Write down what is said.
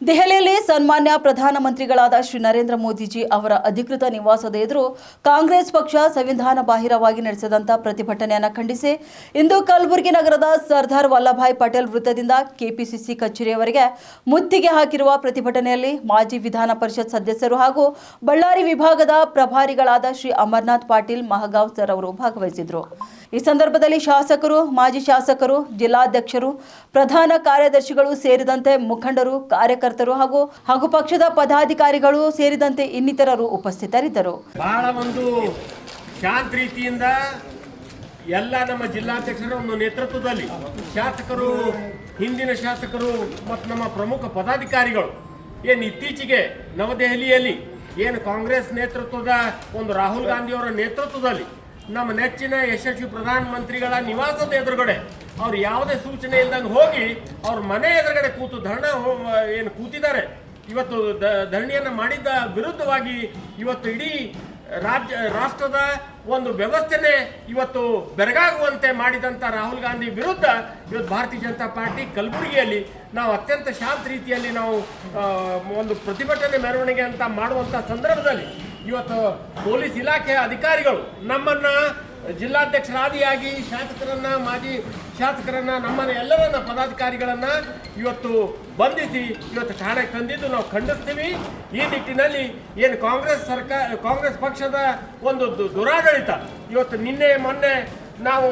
ದೆಹಲಿಯಲ್ಲಿ ಸನ್ಮಾನ್ಯ ಪ್ರಧಾನಮಂತ್ರಿಗಳಾದ ಶ್ರೀ ನರೇಂದ್ರ ಮೋದಿಜಿ ಅವರ ಅಧಿಕೃತ ನಿವಾಸದ ಎದುರು ಕಾಂಗ್ರೆಸ್ ಪಕ್ಷ ಸಂವಿಧಾನ ಬಾಹಿರವಾಗಿ ನಡೆಸಿದಂಥ ಪ್ರತಿಭಟನೆಯನ್ನು ಖಂಡಿಸಿ ಇಂದು ಕಲಬುರಗಿ ನಗರದ ಸರ್ದಾರ್ ವಲ್ಲಭಾಯ್ ಪಟೇಲ್ ವೃತ್ತದಿಂದ ಕೆಪಿಸಿಸಿ ಕಚೇರಿಯವರೆಗೆ ಮುತ್ತಿಗೆ ಹಾಕಿರುವ ಪ್ರತಿಭಟನೆಯಲ್ಲಿ ಮಾಜಿ ವಿಧಾನ ಪರಿಷತ್ ಸದಸ್ಯರು ಹಾಗೂ ಬಳ್ಳಾರಿ ವಿಭಾಗದ ಪ್ರಭಾರಿಗಳಾದ ಶ್ರೀ ಅಮರನಾಥ್ ಪಾಟೀಲ್ ಮಹಗಾಂವ್ ಸರ್ ಅವರು ಭಾಗವಹಿಸಿದರು. ಈ ಸಂದರ್ಭದಲ್ಲಿ ಶಾಸಕರು, ಮಾಜಿ ಶಾಸಕರು, ಜಿಲ್ಲಾಧ್ಯಕ್ಷರು, ಪ್ರಧಾನ ಕಾರ್ಯದರ್ಶಿಗಳು ಸೇರಿದಂತೆ ಮುಖಂಡರು, ಕಾರ್ಯಕರ್ತರು ಹಾಗೂ ಪಕ್ಷದ ಪದಾಧಿಕಾರಿಗಳು ಸೇರಿದಂತೆ ಇನ್ನಿತರರು ಉಪಸ್ಥಿತರಿದ್ದರು. ಬಹಳ ಒಂದು ಶಾಂತ ರೀತಿಯಿಂದ ಎಲ್ಲ ನಮ್ಮ ಜಿಲ್ಲಾಧ್ಯಕ್ಷರ ಒಂದು ನೇತೃತ್ವದಲ್ಲಿ ಶಾಸಕರು, ಹಿಂದಿನ ಶಾಸಕರು ಮತ್ತು ನಮ್ಮ ಪ್ರಮುಖ ಪದಾಧಿಕಾರಿಗಳು ಏನು ಇತ್ತೀಚೆಗೆ ನವದೆಹಲಿಯಲ್ಲಿ ಏನು ಕಾಂಗ್ರೆಸ್ ನೇತೃತ್ವದ ಒಂದು ರಾಹುಲ್ ಗಾಂಧಿಯವರ ನೇತೃತ್ವದಲ್ಲಿ ನಮ್ಮ ನೆಚ್ಚಿನ ಯಶಸ್ವಿ ಪ್ರಧಾನಮಂತ್ರಿಗಳ ನಿವಾಸದ ಎದುರುಗಡೆ ಅವ್ರು ಯಾವುದೇ ಸೂಚನೆ ಇಲ್ದಂಗೆ ಹೋಗಿ ಅವ್ರ ಮನೆ ಎದುರುಗಡೆ ಕೂತು ಏನು ಕೂತಿದ್ದಾರೆ. ಇವತ್ತು ಧರಣಿಯನ್ನು ಮಾಡಿದ್ದ ವಿರುದ್ಧವಾಗಿ ಇವತ್ತು ಇಡೀ ರಾಷ್ಟ್ರದ ಒಂದು ವ್ಯವಸ್ಥೆನೇ ಇವತ್ತು ಬೆರಗಾಗುವಂತೆ ಮಾಡಿದಂಥ ರಾಹುಲ್ ಗಾಂಧಿ ವಿರುದ್ಧ ಇವತ್ತು ಭಾರತೀಯ ಜನತಾ ಪಾರ್ಟಿ ಕಲಬುರಗಿಯಲ್ಲಿ ನಾವು ಅತ್ಯಂತ ಶಾಂತ ರೀತಿಯಲ್ಲಿ ನಾವು ಒಂದು ಪ್ರತಿಭಟನೆ ಮೆರವಣಿಗೆ ಅಂತ ಮಾಡುವಂಥ ಸಂದರ್ಭದಲ್ಲಿ ಇವತ್ತು ಪೊಲೀಸ್ ಇಲಾಖೆಯ ಅಧಿಕಾರಿಗಳು ನಮ್ಮನ್ನು ಜಿಲ್ಲಾಧ್ಯಕ್ಷರಾದಿಯಾಗಿ ಶಾಸಕರನ್ನ, ಮಾಜಿ ಶಾಸಕರನ್ನ, ನಮ್ಮನ್ನ ಎಲ್ಲರನ್ನ ಪದಾಧಿಕಾರಿಗಳನ್ನ ಇವತ್ತು ಬಂಧಿಸಿ ಇವತ್ತು ಠಾಣೆಗೆ ತಂದಿದ್ದು ನಾವು ಖಂಡಿಸ್ತೀವಿ. ಈ ನಿಟ್ಟಿನಲ್ಲಿ ಏನು ಕಾಂಗ್ರೆಸ್ ಪಕ್ಷದ ಒಂದು ದುರಾಡಳಿತ ಇವತ್ತು ನಿನ್ನೆ ಮೊನ್ನೆ ನಾವು